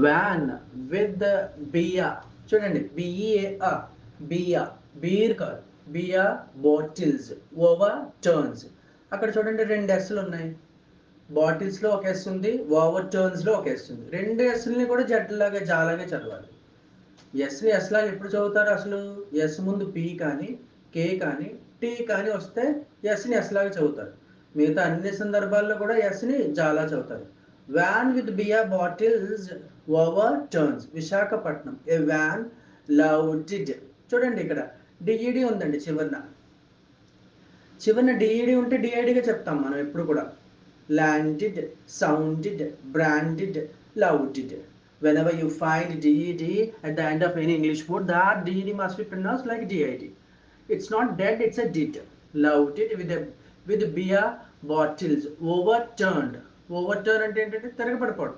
Van with బియా, చూడండి BA బియా, beer కాదు, బియా bottles over turns. అక్కడ చూడండి రెండు ఎస్లు ఉన్నాయి. బాటిల్స్లో ఒక ఎస్ ఉంది, ఓవర్ టర్న్స్లో ఒక ఎస్ ఉంది. రెండు ఎస్ని కూడా జట్లాగా జాలాగా చదవాలి. ఎస్ని ఎస్లాగా ఎప్పుడు చదువుతారు అసలు? ఎస్ ముందు పి కానీ కే కానీ టీ కానీ వస్తే ఎస్ని ఎస్లాగా చదువుతారు. మిగతా అన్ని సందర్భాల్లో కూడా ఎస్ని చాలా చదువుతారు. Van with beer bottles over turns, Visakhapatnam. A van loaded. చూడండి ఇక్కడ డిఈడి ఉందండి చివరిన. చివరిన డిఈడి ఉంటే డిఐడిగా చెప్తాం మనం ఎప్పుడు కూడా. Landed, sounded, branded, loaded. Whenever you find DED at the end of any English word, that DED must be pronounced like DID. It's not dead, it's a did. Louded with beer bottles overturned. Overturn అంటే ఏంటంటే తిరగబడిపోవడం.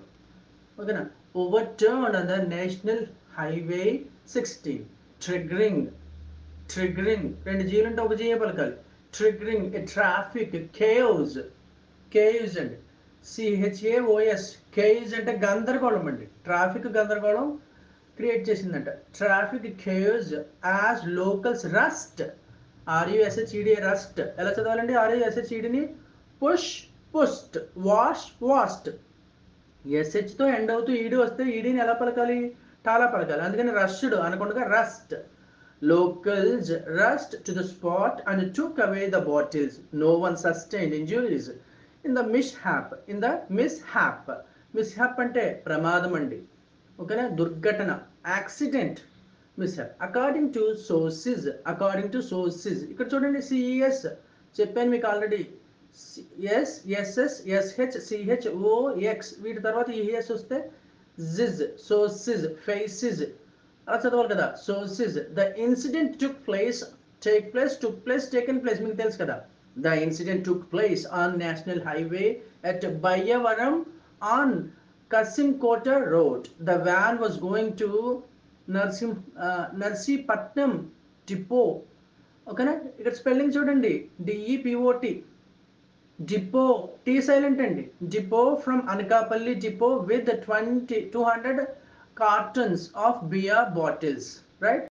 ఓకేనా? Overturned on the National Highway 16. Triggering. Triggering. రెండు జీలు అంటే ఒక GA పలకాలి. Triggering a traffic chaos. Chaos అండి. CHAOS. కేయూజ్ అంటే గందరగోళం అండి. ట్రాఫిక్ గందరగోళం క్రియేట్ చేసిందంట. Traffic chaos as locals rushed. RUSHED rushed ఎలా చదవాలండి? RUSHEDని పుష్ పుస్ట్, వాష్ వాస్ట్. ఎస్హెచ్తో ఎండ్ అవుతూ ఈడి వస్తే ఈడీని ఎలా పలకాలి? టాలా పలకాలి. అందుకని రష్డ్ అనకుండా rust. Locals rushed to the spot and took away the bottles. No one sustained injuries in the mishap. Mishap అంటే ప్రమాదం అండి. ఓకేనా? దుర్ఘటన, accident, mishap. According to sources. ఇక్కడ చూడండి సిఈఎస్ చెప్పాను మీకు ఆల్రెడీ. SSSSHCHOX వీటి తర్వాత ఈఎస్ వస్తే జిజ్, సోర్సెస్, ఫేసెస్ అలా చదవాలి కదా. Sources. The incident took place taken place మీకు తెలుసు కదా. The incident took place on national highway at Bayavaram on Kasimkota Road. The van was going to Narsipatnam Depot. ఓకేనా? ఇక్కడ స్పెల్లింగ్ చూడండి, DEPOT. డిపో, టీ సైలెంట్ అండి. Depot from Anakapalli depot with 200 cartons of beer bottles, right?